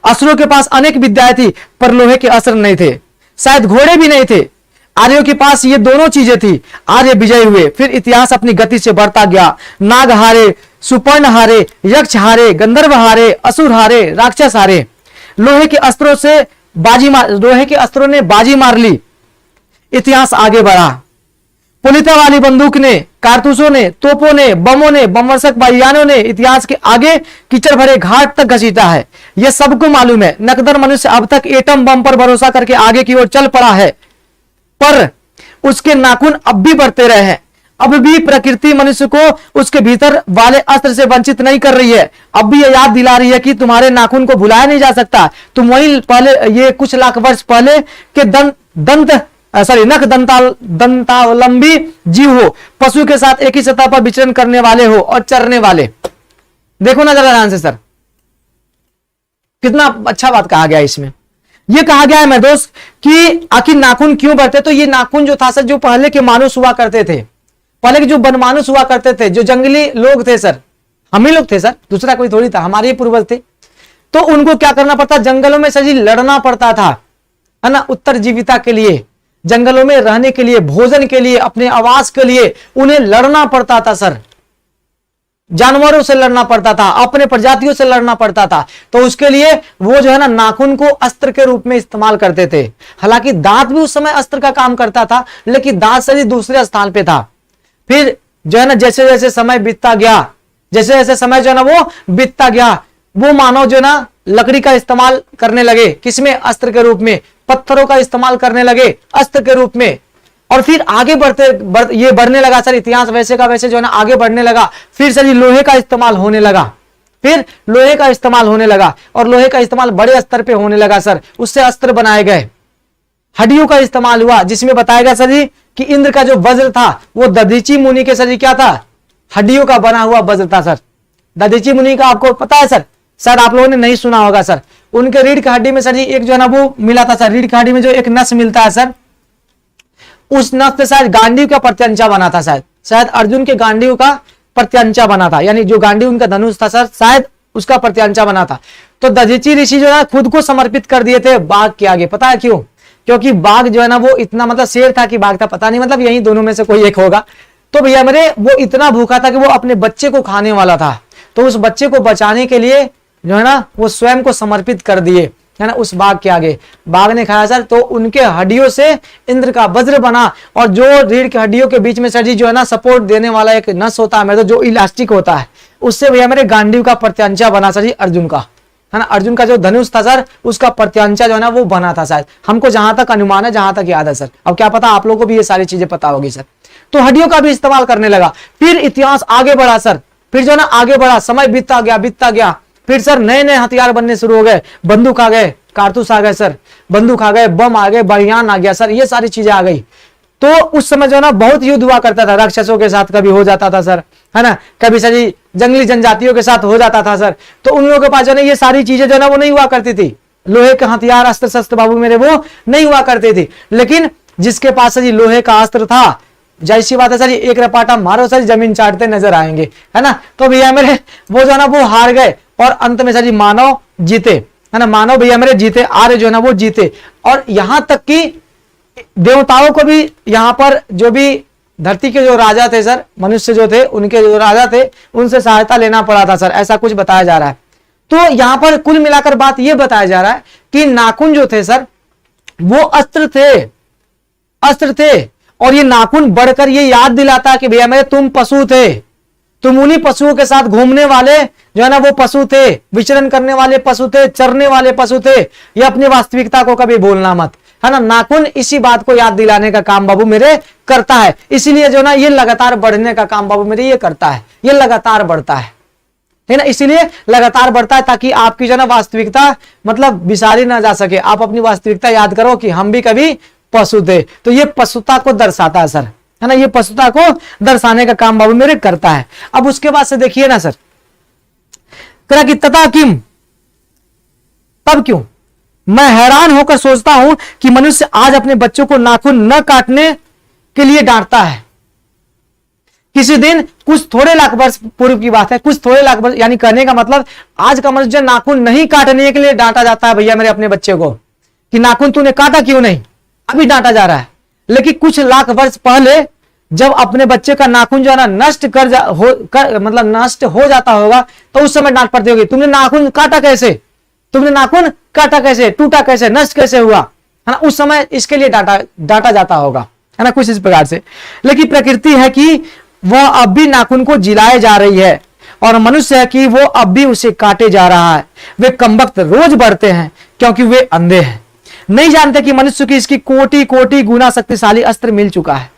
असुरों के पास अनेक विद्याएं थी पर लोहे के अस्त्र नहीं थे, शायद घोड़े भी नहीं थे। आर्यों के पास ये दोनों चीजें थी। आर्य विजयी हुए। फिर इतिहास अपनी गति से बढ़ता गया। नाग हारे, सुपर्ण हारे, यक्ष हारे, गंधर्व हारे, असुर हारे, राक्षस हारे। लोहे के अस्त्रों ने बाजी मार ली। इतिहास आगे बढ़ा। पुलिता वाली बंदूक ने, कारतूसों ने, तोपों ने, बमों ने, बमवर्षक वायुयानों ने इतिहास के आगे कीचड़ भरे घाट तक घसीटा है। यह सबको मालूम है। नकदर मनुष्य अब तक एटम बम पर भरोसा करके आगे की ओर चल पड़ा है, पर उसके नाखून अब भी बढ़ते रहे हैं। अब भी प्रकृति मनुष्य को उसके भीतर वाले अस्त्र से वंचित नहीं कर रही है। अब भी यह याद दिला रही है कि तुम्हारे नाखून को भुलाया नहीं जा सकता। तुम वही पहले, ये कुछ लाख वर्ष पहले के नख दंतावलंबी जीव हो, पशु के साथ एक ही सतह पर विचरण करने वाले हो और चरने वाले। देखो ना जरा ध्यान से सर, कितना अच्छा बात कहा गया इसमें। यह कहा गया है मेरे दोस्त कि आखिर नाखून क्यों बढ़ते। तो ये नाखून जो था सर, जो पहले के मानुष हुआ करते थे, पहले के जो बनमानुष हुआ करते थे, जो जंगली लोग थे सर, हम ही लोग थे सर, दूसरा कोई थोड़ी था, हमारे ही पूर्वज थे। तो उनको क्या करना पड़ता, जंगलों में सर जी लड़ना पड़ता था, है ना, उत्तर जीविता के लिए, जंगलों में रहने के लिए, भोजन के लिए, अपने आवास के लिए उन्हें लड़ना पड़ता था सर। जानवरों से लड़ना पड़ता था, अपने प्रजातियों से लड़ना पड़ता था। तो उसके लिए वो जो है ना नाखून को अस्त्र के रूप में इस्तेमाल करते थे। हालांकि दांत भी उस समय अस्त्र का काम करता था, लेकिन दांत से दूसरे स्थान पे था। फिर जो है ना जैसे जैसे समय बीतता गया, जैसे जैसे समय जो है ना वो बीतता गया, वो मानव जो है ना लकड़ी का इस्तेमाल करने लगे, किसमें, अस्त्र के रूप में। पत्थरों का इस्तेमाल करने लगे अस्त्र के रूप में। और फिर आगे ये बढ़ने लगा सर, इतिहास वैसे का वैसे जो है ना आगे बढ़ने लगा। फिर सर ये लोहे का इस्तेमाल होने लगा, फिर लोहे का इस्तेमाल होने लगा, और लोहे का इस्तेमाल बड़े स्तर पे होने लगा सर। उससे अस्त्र बनाए गए। हड्डियों का इस्तेमाल हुआ, जिसमें बताया गया सर जी कि इंद्र का जो वज्र था वो दधीची मुनि के सर जी क्या था, हड्डियों का बना हुआ वज्र था सर। दधीची मुनि का आपको पता है सर आप लोगों ने नहीं सुना होगा सर। उनके रीढ़ की हड्डी में सर जी एक जो है ना वो मिला था सर, रीढ़ की हड्डी में जो एक नस मिलता है सर, उस नस से शायद गांडीव का प्रत्यंचा बना था, शायद अर्जुन के गांडीव का प्रत्यंचा बना था, यानी जो गांडीव उनका धनुष था सर, शायद उसका प्रत्यंचा बना था। तो दधीची ऋषि जो है खुद को समर्पित कर दिए थे बाघ के आगे। पता है क्यों? क्योंकि बाघ जो है ना वो इतना, मतलब शेर था कि बाघ था पता नहीं, मतलब यही दोनों में से कोई एक होगा। तो भैया मेरे वो इतना भूखा था कि वो अपने बच्चे को खाने वाला था। तो उस बच्चे को बचाने के लिए जो है ना वो स्वयं को समर्पित कर दिए, है ना, उस बाघ के आगे। बाघ ने खाया सर, तो उनके हड्डियों से इंद्र का वज्र बना। और जो रीढ़ की हड्डियों के बीच में सर जी जो है ना सपोर्ट देने वाला एक नस होता है मेरे, तो जो इलास्टिक होता है, उससे भैया मेरे गांडीव का प्रत्यंचा बना सर जी अर्जुन का, है ना। अर्जुन का जो धनुष था सर, उसका प्रत्यंचा जो है ना वो बना था शायद, हमको जहां तक अनुमान है, जहां तक याद है सर। अब क्या पता आप लोगों को भी ये सारी चीजें पता होगी सर। तो हड्डियों का भी इस्तेमाल करने लगा। फिर इतिहास आगे बढ़ा सर, फिर जो है ना आगे बढ़ा, समय बीतता गया। फिर सर नए नए हथियार बनने शुरू हो गए, बंदूक आ गए, कारतूस आ गए सर, बंदूक आ गए, बम आ गए, बयान आ गया सर, ये सारी चीजें आ गई। तो उस समय जो है ना बहुत युद्ध हुआ करता था, राक्षसों के साथ कभी हो जाता था सर, है ना, कभी सर जंगली जनजातियों के साथ हो जाता था सर। तो उन लोगों के पास जो है ये सारी चीजें जो है ना वो नहीं हुआ करती थी, लोहे के हथियार अस्त्र शस्त्र बाबू मेरे वो नहीं हुआ करते थे। लेकिन जिसके पास सर लोहे का अस्त्र था, जैसी बात है सर, एक रपाटा मारो सर जमीन चाटते नजर आएंगे, है ना। तो भैया मेरे वो जो है ना वो हार गए, और अंत में सर जी मानव जीते, है ना, मानव भैया मेरे जीते, आर्य जो है ना वो जीते। और यहां तक कि देवताओं को भी, यहां पर जो भी धरती के जो राजा थे सर, मनुष्य जो थे, उनके जो राजा थे, उनसे सहायता लेना पड़ा था सर, ऐसा कुछ बताया जा रहा है। तो यहां पर कुल मिलाकर बात यह बताया जा रहा है कि नाखून जो थे सर वो अस्त्र थे। और ये नाखून बढ़कर ये याद दिलाता है कि भैया मेरे तुम पशु थे, तुम उन्हीं पशुओं के साथ घूमने वाले जो है ना वो पशु थे, विचरण करने वाले पशु थे, चरने वाले पशु थे। ये अपनी वास्तविकता को कभी भूलना मत, है ना। नाखून इसी बात को याद दिलाने का काम बाबू मेरे करता है, इसीलिए जो ना ये लगातार बढ़ने का काम बाबू मेरे ये करता है, ये लगातार बढ़ता है ना, इसीलिए लगातार बढ़ता है, ताकि आपकी जो ना वास्तविकता मतलब विसारी ना जा सके। आप अपनी वास्तविकता याद करो कि हम भी कभी पशु थे। तो ये पशुता को दर्शाता है सर, है ना, ये पशुता को दर्शाने का काम बाबू मेरे करता है। अब उसके बाद से देखिए ना सर, करा कि तथा किम, तब क्यों, मैं हैरान होकर सोचता हूं कि मनुष्य आज अपने बच्चों को नाखून न काटने के लिए डांटता है। किसी दिन कुछ थोड़े लाख वर्ष पूर्व की बात है, कुछ थोड़े लाख वर्ष, यानी कहने का मतलब आज का मनुष्य नाखून नहीं काटने के लिए डांटा जाता है भैया मेरे अपने बच्चे को, कि नाखून तूने काटा क्यों नहीं, अभी डांटा जा रहा है। लेकिन कुछ लाख वर्ष पहले जब अपने बच्चे का नाखून जो है ना नष्ट मतलब नष्ट हो जाता होगा, तो उस समय डांट पड़ती होगी, तुमने नाखून काटा कैसे, तुमने नाखून काटा कैसे, टूटा कैसे, नष्ट कैसे हुआ, है ना। उस समय इसके लिए डांटा जाता होगा, है ना, कुछ इस प्रकार से। लेकिन प्रकृति है कि वह अब भी नाखून को जिलाए जा रही है, और मनुष्य है कि वो अब भी उसे काटे जा रहा है। वे कमबख्त रोज बढ़ते हैं क्योंकि वे अंधे हैं, नहीं जानते कि मनुष्य की इसकी कोटि कोटि गुना शक्तिशाली अस्त्र मिल चुका है।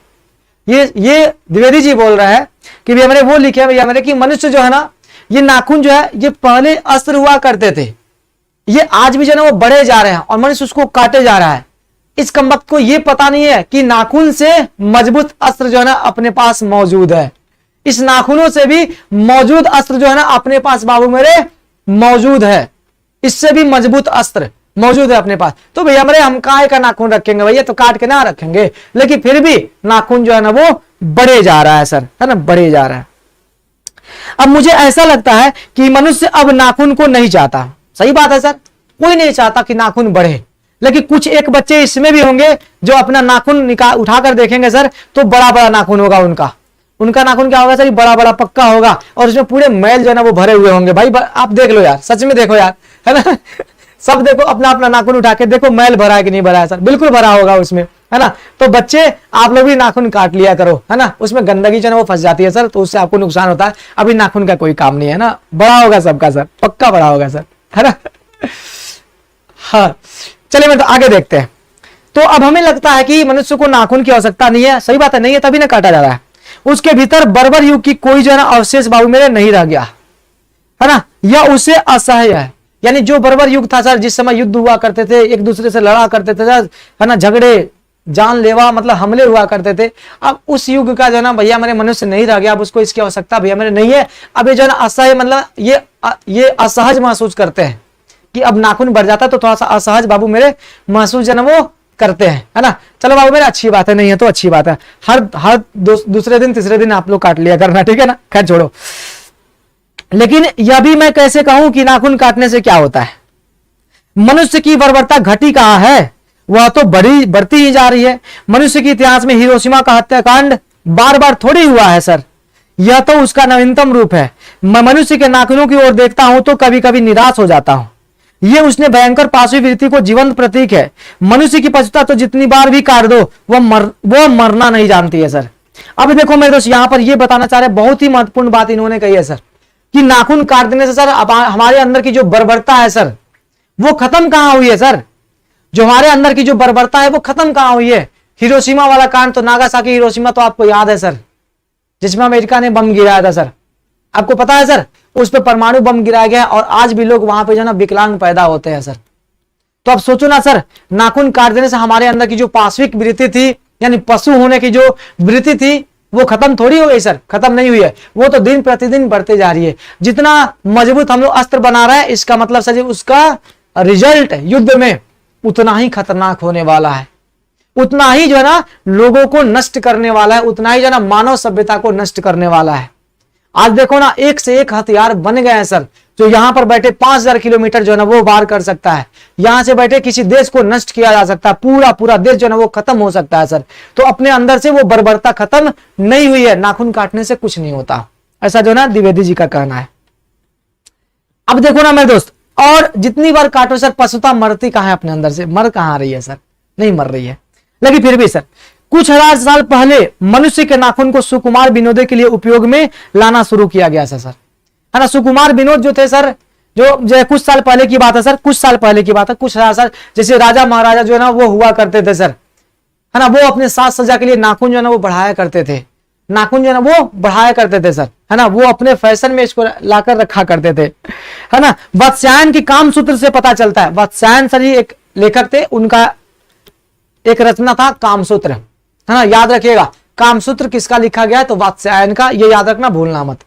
ये द्विवेदी जी बोल रहा है कि भैया मेरे वो लिखे भैया मेरे कि मनुष्य जो है ना, ये नाखून जो है ये पहले अस्त्र हुआ करते थे, ये आज भी जो है ना वो बढ़े जा रहे हैं, और मनुष्य उसको काटे जा रहा है। इस कमबख्त को ये पता नहीं है कि नाखून से मजबूत अस्त्र जो है ना अपने पास मौजूद है। इस नाखूनों से भी मौजूद अस्त्र जो है ना अपने पास बाबू मेरे मौजूद है, इससे भी मजबूत अस्त्र मौजूद है अपने पास। तो भैया मेरे हम काय का नाखून रखेंगे भैया, तो काट के ना रखेंगे, लेकिन फिर भी नाखून जो है ना वो बढ़े जा रहा है सर, है ना, बढ़े जा रहा है। अब मुझे ऐसा लगता है कि मनुष्य अब नाखून को नहीं चाहता। सही बात है सर, कोई नहीं चाहता कि नाखून बढ़े, लेकिन कुछ एक बच्चे इसमें भी होंगे जो अपना नाखून उठाकर देखेंगे सर, तो बड़ा बड़ा नाखून होगा उनका नाखून क्या होगा सर, बड़ा बड़ा पक्का होगा, और उसमें पूरे मैल जो है ना वो भरे हुए होंगे। भाई आप देख लो यार, सच में देखो यार, है ना, सब देखो अपना अपना नाखून उठा के देखो मैल भरा है कि नहीं भरा है सर, बिल्कुल भरा होगा उसमें, है ना। तो बच्चे आप लोग भी नाखून काट लिया करो, है ना, उसमें गंदगी जो है वो फंस जाती है सर, तो उससे आपको नुकसान होता है। अभी नाखून का कोई काम नहीं है ना, बड़ा होगा सबका सर, पक्का बड़ा होगा सर, है ना। हाँ चलिए मैं तो आगे देखते हैं। तो अब हमें लगता है कि मनुष्य को नाखून की आवश्यकता नहीं है, सही बात है, नहीं है, तभी ना काटा जा रहा है। उसके भीतर बर्बर युग की कोई जो है ना अवशेष बाबू मेरे नहीं रह गया, है ना, यह उसे असह्य है। यानी जो बर्बर युग था सर, जिस समय युद्ध हुआ करते थे, एक दूसरे से लड़ा करते थे सर, है ना, झगड़े जानलेवा मतलब हमले हुआ करते थे, अब उस युग का जो है ना भैया मेरे मनुष्य नहीं रह गया, अब उसको इसकी आवश्यकता भैया मेरे नहीं है। अब ये जो है ना असह्य मतलब ये असहज महसूस करते हैं कि अब नाखून बढ़ जाता है तो थोड़ा सा असहज बाबू मेरे महसूस जो है ना वो करते हैं, है ना। चलो बाबू मेरे अच्छी बात है, नहीं है तो अच्छी बात है, हर दूसरे दिन तीसरे दिन आप लोग काट लिया करना, ठीक है ना, खैर छोड़ो। लेकिन यह भी मैं कैसे कहूं कि नाखून काटने से क्या होता है। मनुष्य की बर्बरता घटी कहां है, वह तो बढ़ती ही जा रही है। मनुष्य के इतिहास में हिरोशिमा का हत्याकांड बार बार थोड़ी हुआ है सर, यह तो उसका नवीनतम रूप है। मैं मनुष्य के नाखूनों की ओर देखता हूं तो कभी कभी निराश हो जाता हूं। यह उसने भयंकर पाशवी वृत्ति को जीवंत प्रतीक है। मनुष्य की पशुता तो जितनी बार भी काट दो वो मरना नहीं जानती है सर। अब देखो मेरे दोस्त, यहां पर यह बताना चाह रहे, बहुत ही महत्वपूर्ण बात इन्होंने कही है सर, कि नाखून काट देने से सर हमारे अंदर की जो बर्बरता है सर वो खत्म कहां हुई है सर। जो हमारे अंदर की जो बर्बरता है वो खत्म कहां हुई है। हिरोशिमा वाला कांड तो, नागासाकी हिरोशिमा तो आपको याद है सर, जिसमें अमेरिका ने बम गिराया था सर, आपको पता है सर, उस पर परमाणु बम गिराया गया और आज भी लोग वहां पे जो ना विकलांग पैदा होते हैं सर। तो अब सोचो ना सर, नाखून काट देने से हमारे अंदर की जो पाशविक वृत्ति थी, यानी पशु होने की जो वृत्ति थी, वो खत्म थोड़ी हो गई सर, खत्म नहीं हुई है, वो तो दिन प्रतिदिन बढ़ते जा रही है। जितना मजबूत हम लोग अस्त्र बना रहे हैं, इसका मतलब सर उसका रिजल्ट युद्ध में उतना ही खतरनाक होने वाला है, उतना ही जो है ना लोगों को नष्ट करने वाला है, उतना ही जो है ना मानव सभ्यता को नष्ट करने वाला है। आज देखो ना, एक से एक हथियार बन गए हैं सर, जो यहां पर बैठे 5000 किलोमीटर जो है ना वो वार कर सकता है। यहां से बैठे किसी देश को नष्ट किया जा सकता है, पूरा देश जो है ना वो खत्म हो सकता है सर। तो अपने अंदर से वो बर्बरता खत्म नहीं हुई है, नाखून काटने से कुछ नहीं होता, ऐसा जो ना द्विवेदी जी का कहना है। अब देखो ना मेरे दोस्त, और जितनी बार काटो सर पशुता मरती कहां है अपने अंदर से, मर कहां रही है सर, नहीं मर रही है। लेकिन फिर भी सर कुछ हजार साल पहले मनुष्य के नाखून को सुकुमार विनोदे के लिए उपयोग में लाना शुरू किया गया सर, है ना। सुकुमार विनोद जो थे सर, जो कुछ साल पहले की बात है सर, कुछ साल पहले की बात है, कुछ हजार साल, जैसे राजा महाराजा जो है ना वो हुआ करते थे सर, है ना, वो अपने साज सज्जा के लिए नाखून जो है ना वो बढ़ाया करते थे, नाखून जो है ना वो बढ़ाया करते थे सर, है ना, वो अपने फैशन में इसको लाकर रखा करते थे, है ना। वात्स्यायन की कामसूत्र से पता चलता है, वात्स्यायन सर ही एक लेखक थे, उनका एक रचना था कामसूत्र, है ना, याद रखिएगा। कामसूत्र किसका लिखा गया है, तो वात्स्यायन का, ये याद रखना, भूलना मत।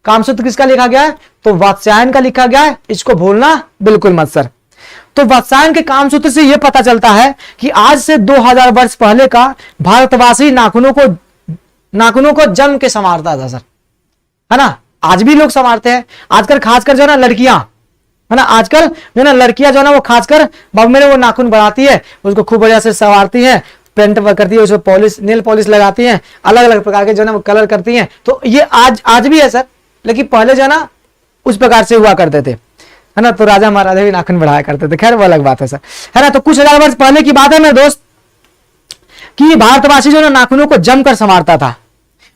कामसूत्र किसका लिखा गया है, तो वात्स्यायन का लिखा गया है, इसको भूलना बिल्कुल मत सर। तो वात्स्यायन के कामसूत्र से यह पता चलता है कि आज से 2000 वर्ष पहले का भारतवासी नाखूनों को जम के संवारता था सर, है ना। आज भी लोग संवारते हैं, आजकल खासकर जो है ना लड़कियां, है ना, आजकल जो है ना लड़कियां जो है ना वो खासकर बाबू मेरे वो नाखून बढ़ाती है, उसको खूब बढ़िया से संवारती है, पेंट करती है, उसको पॉलिश, नेल पॉलिश लगाती हैं, अलग अलग प्रकार के जो है ना वो कलर करती हैं। तो ये आज भी है सर, लेकिन पहले जो है ना उस प्रकार से हुआ करते थे, है ना। तो राजा महाराजा भी नाखून बढ़ाया करते थे, खैर वो अलग बात है सर, है ना। तो कुछ हजार वर्ष पहले की बात है मेरे दोस्त, कि भारतवासी जो है ना नाखूनों को जमकर संवारता था।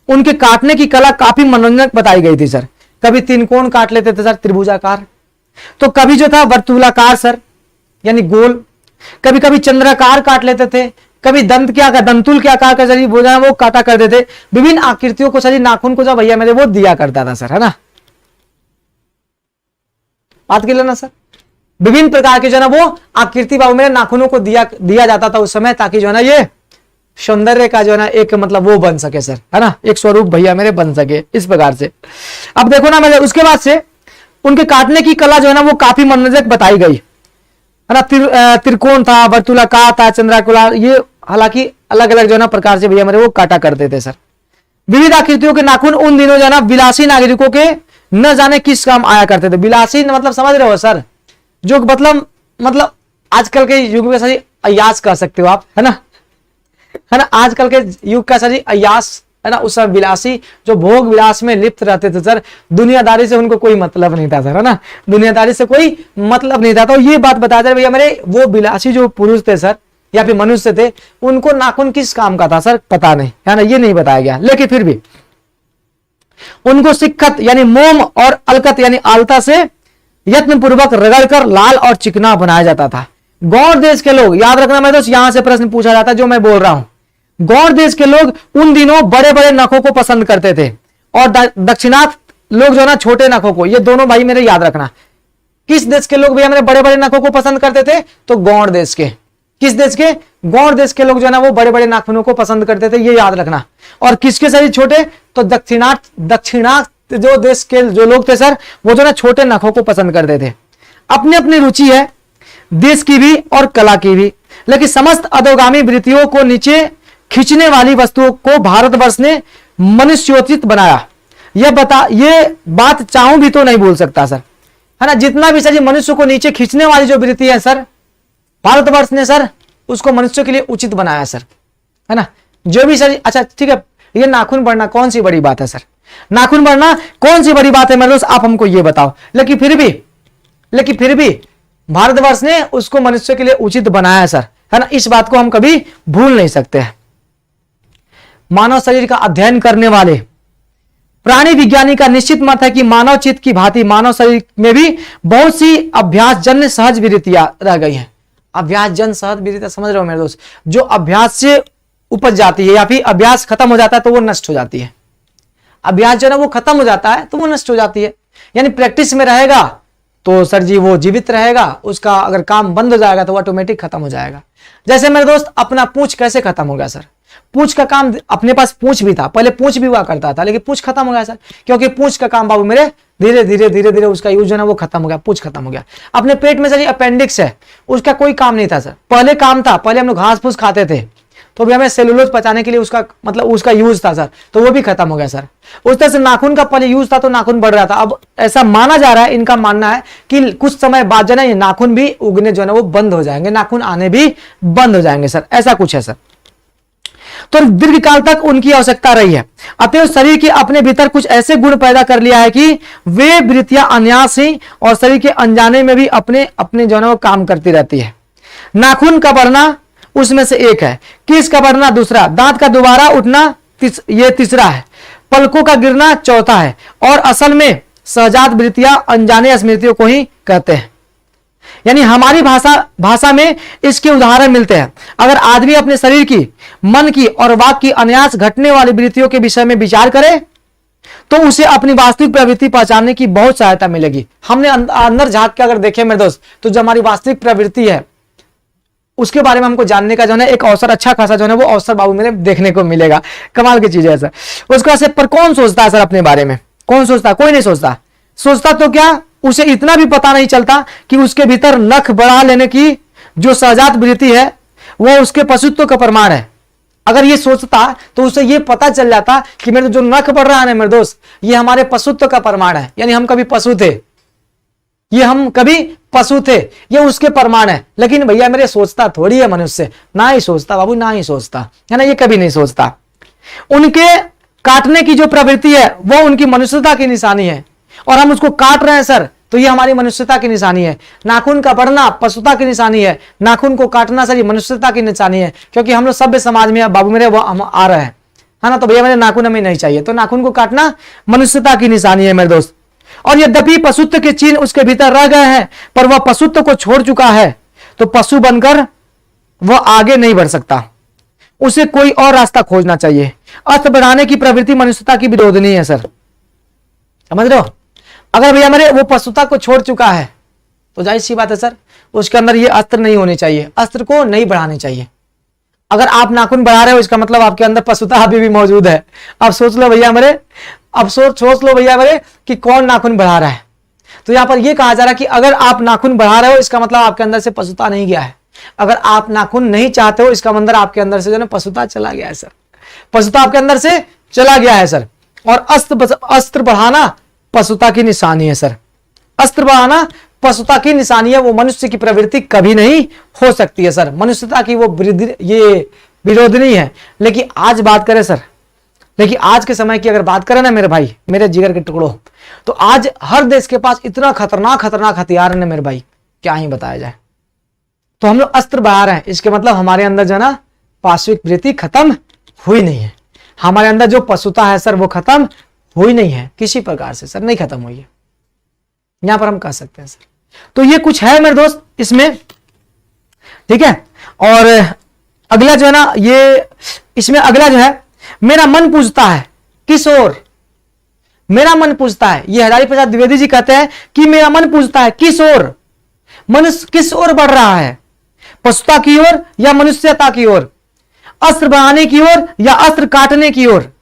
उनके काटने की कला काफी मनोरंजक बताई गई थी सर। कभी तीन कोण काट लेते थे सर, त्रिभुजाकार, तो कभी जो था वर्तुलाकार सर, यानी गोल, कभी कभी चंद्राकार काट लेते थे, कभी दंतुल के आकार का शरीर वो काटा करते थे। विभिन्न आकृतियों को शरीर नाखून को जब भैया मेरे वो दिया करता था सर, है ना, बात कर लेना सर। विभिन्न प्रकार के जो है ना वो आकृति बाबू मेरे नाखूनों को दिया जाता था उस समय, ताकि जो है ना ये सौंदर्य का जो है ना एक मतलब वो बन सके सर, है ना, एक स्वरूप भैया मेरे बन सके, इस प्रकार से। अब देखो ना मेरे, उसके बाद से उनके काटने की कला जो है ना वो काफी मनोरंजक बताई गई, है ना। त्रिकोण था, वर्तुलाकार था, चंद्राकुलार, ये हालांकि अलग अलग जो है ना प्रकार से भैया मेरे वो काटा करते थे सर। विविध आकृतियों के नाखून उन दिनों जो है ना विलासी नागरिकों के न जाने किस काम आया करते थे। विलासी मतलब समझ रहे हो सर, जो मतलब आजकल के युग में सर अयास कह सकते हो आप, है ना, आजकल के युग का सर अयास, है ना। उस समय विलासी जो भोग विलास में लिप्त रहते थे सर, दुनियादारी से उनको कोई मतलब नहीं था सर, है ना, दुनियादारी से कोई मतलब नहीं था। तो ये बात बताया जाए भैया मेरे, वो विलासी जो पुरुष थे सर या फिर मनुष्य थे, उनको नाखून किस काम का था सर पता नहीं, है ना, ये नहीं बताया गया। लेकिन फिर भी उनको सिक्कत यानी मोम और अलकत यानी आलता से यत्न पूर्वक रगड़कर लाल और चिकना बनाया जाता था। गौड़ देश के लोग, याद रखना मेरे दोस्त, यहां से प्रश्न पूछा जाता है जो मैं बोल रहा हूं। गौड़ देश के लोग उन दिनों बड़े बड़े नखों को पसंद करते थे और दक्षिणार्थ लोग जो ना छोटे नखों को। ये दोनों भाई मेरे याद रखना। किस देश के लोग भैया मेरे बड़े बड़े नखों को पसंद करते थे? तो गौड़ देश के। किस देश के? गौड़ देश के लोग जो है ना वो बड़े बड़े नाखूनों को पसंद करते थे, ये याद रखना। और किसके शरीर छोटे? तो दक्षिणार्थ जो देश के जो लोग थे सर, वो जो ना छोटे नखों को पसंद करते थे। अपनी अपनी रुचि है देश की भी और कला की भी, लेकिन समस्त अधोगामी वृत्तियों को नीचे खींचने वाली वस्तुओं को भारतवर्ष ने मनुष्योचित बनाया। ये बात चाहूं भी तो नहीं भूल सकता सर, है ना। जितना भी सर ये मनुष्य को नीचे खींचने वाली जो वृत्ति है सर, भारतवर्ष ने सर उसको मनुष्य के लिए उचित बनाया सर, है ना। जो भी सर, अच्छा ठीक है, ये नाखून बढ़ना कौन सी बड़ी बात है सर? नाखून बढ़ना कौन सी बड़ी बात है मेरे दोस्त, आप हमको ये बताओ। लेकिन फिर भी भारतवर्ष ने उसको मनुष्य के लिए उचित बनाया सर, है ना। इस बात को हम कभी भूल नहीं सकते हैं। मानव शरीर का अध्ययन करने वाले प्राणी विज्ञानी का निश्चित मत है कि मानव चित्त की भांति मानव शरीर में भी बहुत सी अभ्यास जन्य सहज विरतियां रह गई हैं। अभ्यास जन सहज विरतियां, समझ रहे हो मेरे दोस्त? जो अभ्यास से उपज जाती है या फिर अभ्यास खत्म हो जाता है तो वो नष्ट हो जाती है। अभ्यास जो है वो खत्म हो जाता है तो वो नष्ट हो जाती है। यानी प्रैक्टिस में रहेगा तो सर जी वो जीवित रहेगा, उसका अगर काम बंद हो जाएगा तो वो ऑटोमेटिक खत्म हो जाएगा। जैसे मेरे दोस्त अपना पूंछ कैसे खत्म हो गया सर? पूंछ का काम, अपने पास पूंछ भी था, पहले पूंछ भी हुआ करता था, लेकिन पूंछ खत्म हो गया सर, क्योंकि पूंछ का काम बाबू मेरे धीरे धीरे उसका यूज है ना वो खत्म हो गया, पूंछ खत्म हो गया। अपने पेट में सर अपेंडिक्स है, उसका कोई काम नहीं था सर, पहले काम था, पहले हम लोग घास फूस खाते थे तो भी हमें सेलुलोज पचाने के लिए उसका मतलब उसका यूज था सर, तो वो भी खत्म हो गया सर। उस तरह से नाखून का पहले यूज था तो नाखून बढ़ रहा था। अब ऐसा माना जा रहा है, इनका मानना है कि कुछ समय बाद जो है ये नाखून भी उगने जो है वो बंद हो जाएंगे, नाखून आने भी बंद हो जाएंगे सर, ऐसा कुछ है सर। तो दीर्घकाल तक उनकी आवश्यकता रही है। अतएव शरीर के अपने भीतर कुछ ऐसे गुण पैदा कर लिया है कि वे वृत्तियां अनायास ही और शरीर के अनजाने में भी अपने अपने जो है वो काम करती रहती है। नाखून का बढ़ना उसमें से एक है, केश का बढ़ना दूसरा, दांत का दोबारा उठना ये तीसरा है, पलकों का गिरना चौथा है, और असल में सहजात वृत्तियां अनजाने स्मृतियों को ही कहते हैं। यानी हमारी भाषा में इसके उदाहरण मिलते हैं। अगर आदमी अपने शरीर की, मन की और वाक की अनायास घटने वाली वृत्तियों के विषय में विचार करे तो उसे अपनी वास्तविक प्रवृत्ति पहचानने की बहुत सहायता मिलेगी। हमने अंदर झांक के अगर देखे मेरे दोस्त, तो जो हमारी वास्तविक प्रवृत्ति है उसके बारे में हमको जानने का जो है एक अवसर, अच्छा खासा जो है वो अवसर बाबू मेरे देखने को मिलेगा। कमाल की चीज है सर। उसको ऐसे पर कौन सोचता है सर अपने बारे में? कौन सोचता है? कोई नहीं सोचता। सोचता तो क्या, उसे इतना भी पता नहीं चलता कि उसके भीतर नख बढ़ा लेने की जो सहजात वृत्ति है वो उसके पशुत्व का प्रमाण है। अगर ये सोचता तो उसे ये पता चल जाता कि मेरे जो नख बढ़ रहा है मेरे दोस्त, ये हमारे पशुत्व का प्रमाण है, यानी हम कभी पशु थे, ये हम कभी पशु थे, ये उसके प्रमाण है। लेकिन भैया मेरे सोचता थोड़ी है मनुष्य, ना ही सोचता बाबू, ना ही सोचता है ना, ये कभी नहीं सोचता। उनके काटने की जो प्रवृत्ति है वो उनकी मनुष्यता की निशानी है, और हम उसको काट रहे हैं सर तो ये हमारी मनुष्यता की निशानी है। नाखून का बढ़ना पशुता की निशानी है, नाखून को काटना सर ये मनुष्यता की निशानी है, क्योंकि हम लोग सभ्य समाज में बाबू मेरे वो हम आ रहे हैं, है ना। तो भैया मेरे नाखून हमें नहीं चाहिए, तो नाखून को काटना मनुष्यता की निशानी है मेरे दोस्त। और यद्यपि पशुत्व के चिन्ह उसके भीतर रह गए हैं, पर वह पशुत्व को छोड़ चुका है, तो पशु बनकर वह आगे नहीं बढ़ सकता, उसे कोई और रास्ता खोजना चाहिए। अर्थ बढ़ाने की प्रवृत्ति मनुष्यता की विरोधनी है सर, समझ रहे हो। अगर भैया मेरे वो पशुता को छोड़ चुका है तो जाहिर सी बात है सर उसके अंदर ये अस्त्र नहीं होने चाहिए, अस्त्र को नहीं बढ़ाने चाहिए। अगर आप नाखून बढ़ा रहे हो इसका मतलब आपके अंदर पशुता अभी भी मौजूद है। अब सोच लो भैया मेरे, अब सोच लो भैया मेरे कि कौन नाखून बढ़ा रहा है। तो यहां पर यह कहा जा रहा है कि अगर आप नाखून बढ़ा रहे हो इसका मतलब आपके अंदर से पशुता नहीं गया है। अगर आप नाखून नहीं चाहते हो इसका मतलब आपके अंदर से जो है पशुता चला गया है सर, पशुता आपके अंदर से चला गया है सर। और अस्त्र बढ़ाना पशुता की निशानी है सर, अस्त्र बढ़ाना पशुता की निशानी है, वो मनुष्य की प्रवृत्ति कभी नहीं हो सकती है सर। मनुष्यता की वो ये विरोधनी है। लेकिन आज बात करें सर, लेकिन आज के समय की अगर बात करें ना मेरे भाई, मेरे जिगर के टुकड़ों, तो आज हर देश के पास इतना खतरनाक हथियार है ना मेरे भाई, क्या ही बताया जाए। तो हम लोग अस्त्र बढ़ा रहे हैं, इसके मतलब हमारे अंदर जो है ना पाशविक वृत्ति खत्म हुई नहीं है, हमारे अंदर जो पशुता है सर वो खत्म हुई नहीं है, किसी प्रकार से सर नहीं खत्म हुई है, यहां पर हम कह सकते हैं सर। तो ये कुछ है मेरे दोस्त इसमें, ठीक है। और अगला जो है ना, ये इसमें अगला जो है, मेरा मन पूछता है किस ओर, मेरा मन पूछता है, ये हजारी प्रसाद द्विवेदी जी कहते हैं कि मेरा मन पूछता है किस ओर, मनुष्य किस ओर बढ़ रहा है, पशुता की ओर या मनुष्यता की ओर, अस्त्र बनाने की ओर या अस्त्र काटने की ओर।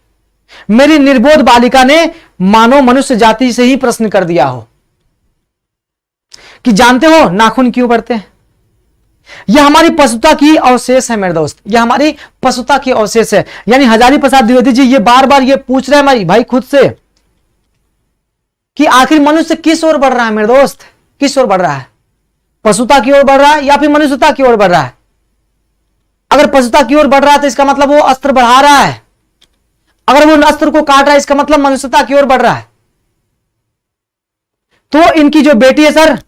मेरी निर्बोध बालिका ने मानो मनुष्य जाति से ही प्रश्न कर दिया हो कि जानते हो नाखून क्यों बढ़ते हैं। यह हमारी पशुता की अवशेष है मेरे दोस्त, यह हमारी पशुता की अवशेष है। यानी हजारी प्रसाद द्विवेदी जी ये बार बार ये पूछ रहे हैं हमारी भाई खुद से कि आखिर मनुष्य किस ओर बढ़ रहा है मेरे दोस्त, किस ओर बढ़ रहा है, पशुता की ओर बढ़ रहा है या फिर मनुष्यता की ओर बढ़ रहा है। अगर पशुता की ओर बढ़ रहा है तो इसका मतलब वो अस्त्र बढ़ा रहा है, अगर वो अस्त्र को काट रहा है इसका मतलब मनुष्यता की ओर बढ़ रहा है। तो इनकी जो बेटी है सर,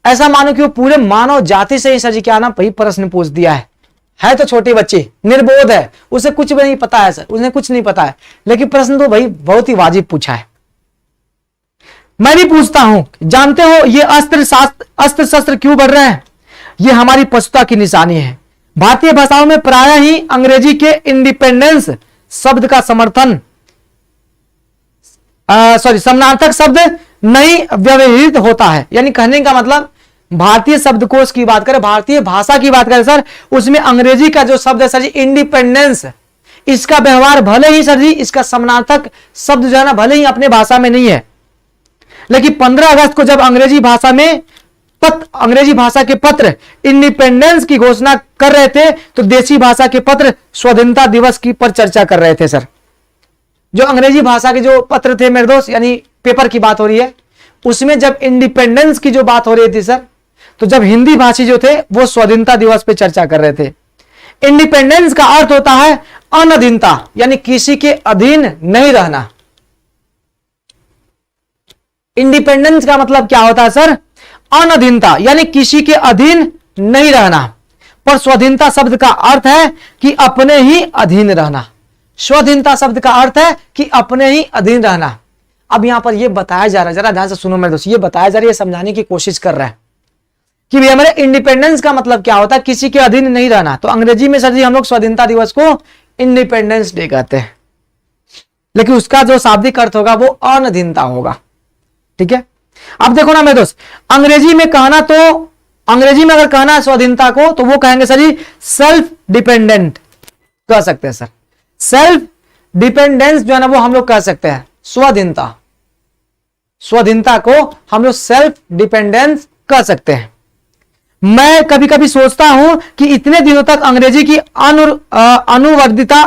ऐसा मानो कि वो पूरे मानव जाति से ही सर जी क्या ना भाई प्रश्न पूछ दिया है तो छोटी बच्ची निर्बोध है, उसे कुछ भी नहीं पता है सर, उसने कुछ नहीं पता है, लेकिन प्रश्न तो भाई बहुत ही वाजिब पूछा है। मैं भी पूछता हूं, जानते हो ये अस्त्र शस्त्र क्यों बढ़ रहे हैं? ये हमारी पशुता की निशानी है। भारतीय भाषाओं में प्रायः ही अंग्रेजी के इंडिपेंडेंस शब्द का समानार्थक शब्द नहीं व्यवहृत होता है। यानी कहने का मतलब भारतीय शब्दकोश की बात करें, भारतीय भाषा की बात करें सर, उसमें अंग्रेजी का जो शब्द है सर जी इंडिपेंडेंस, इसका व्यवहार भले ही सर जी इसका समानार्थक शब्द जो है ना भले ही अपने भाषा में नहीं है, लेकिन 15 अगस्त को जब अंग्रेजी भाषा के पत्र इंडिपेंडेंस की घोषणा कर रहे थे तो देशी भाषा के पत्र स्वाधीनता दिवस की पर चर्चा कर रहे थे सर। जो अंग्रेजी भाषा के जो पत्र थे मेरे दोस्त, यानी पेपर की बात हो रही है, उसमें जब इंडिपेंडेंस की जो बात हो रही थी सर, तो जब हिंदी भाषी जो थे वो स्वाधीनता दिवस पे चर्चा कर रहे थे। इंडिपेंडेंस का अर्थ होता है अनधीनता, यानी किसी के अधीन नहीं रहना। इंडिपेंडेंस का मतलब क्या होता है सर? अनधीनता, यानी किसी के अधीन नहीं रहना। पर स्वाधीनता शब्द का अर्थ है कि अपने ही अधीन रहना। स्वाधीनता शब्द का अर्थ है कि अपने ही अधीन रहना। अब यहां पर यह बताया जा रहा है, जरा ध्यान से सुनो मेरे दोस्त, ये बताया जा रहा है, ये समझाने की कोशिश कर रहा है कि भाई हमारे इंडिपेंडेंस का मतलब क्या होता है, किसी के अधीन नहीं रहना। तो अंग्रेजी में सर जी हम लोग स्वाधीनता दिवस को इंडिपेंडेंस डे कहते हैं, लेकिन उसका जो शाब्दिक अर्थ होगा वो अनधीनता होगा। ठीक है, अब देखो ना मेरे दोस्त, अंग्रेजी में अगर कहना है स्वाधीनता को तो वो कहेंगे सर जी सेल्फ डिपेंडेंट कह सकते हैं सर। सेल्फ डिपेंडेंस जो है ना वो हम लोग कह सकते हैं स्वाधीनता को हम लोग सेल्फ डिपेंडेंस कह सकते हैं। मैं कभी कभी सोचता हूं कि इतने दिनों तक अंग्रेजी की अनुवर्दिता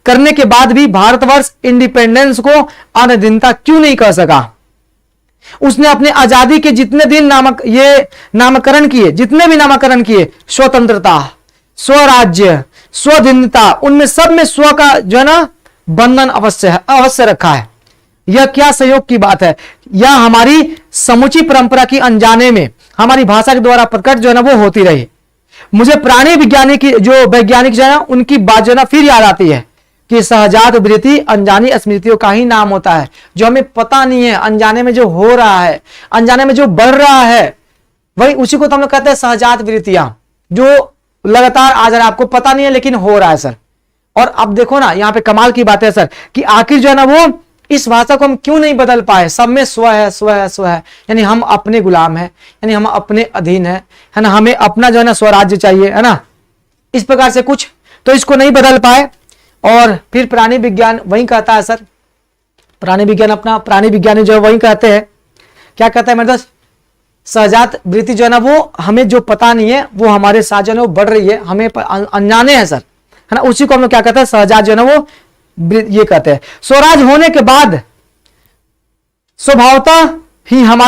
करने के बाद भी भारतवर्ष इंडिपेंडेंस को अनधीनता क्यों नहीं कह सका। उसने अपने आजादी के जितने दिन नामकरण किए, स्वतंत्रता, स्वराज्य, स्वाधीनता, उनमें सब में स्व का जो है ना बंधन अवश्य रखा है। यह क्या संयोग की बात है। यह हमारी समुची परंपरा की अनजाने में हमारी भाषा के द्वारा प्रकट जो है ना वो होती रही। मुझे प्राणी वैज्ञानिक जो है ना उनकी बात जो है ना फिर याद आती है कि सहजात वृत्ति अनजानी स्मृतियों का ही नाम होता है। जो हमें पता नहीं है, अनजाने में जो हो रहा है, अनजाने में जो बढ़ रहा है, वही उसी को तो हम लोग कहते हैं सहजात वृत्तियां, जो लगातार आ जा रहा है, आपको पता नहीं है लेकिन हो रहा है सर। और अब देखो ना यहाँ पे कमाल की बात है सर कि आखिर जो है ना वो इस भाषा को हम क्यों नहीं बदल पाए। सब में स्व है, यानी हम अपने गुलाम है, यानी हम अपने अधीन है ना, हमें अपना जो है ना स्वराज्य चाहिए, है ना, इस प्रकार से कुछ, तो इसको नहीं बदल पाए। और फिर प्राणी विज्ञान वही कहता है सर, प्राणी विज्ञानी जो है वही कहते हैं, क्या कहता है मेरे दोस्त, सहजात वृत्ति जो है ना वो हमें जो पता नहीं है वो हमारे साथ जो है ना वो बढ़ रही है, हमें अनजाने हैं सर, है ना, उसी को हम लोग क्या कहते हैं सहजात जो है ना वो ये कहते हैं। स्वराज होने के बाद स्वभावतः ही हमारे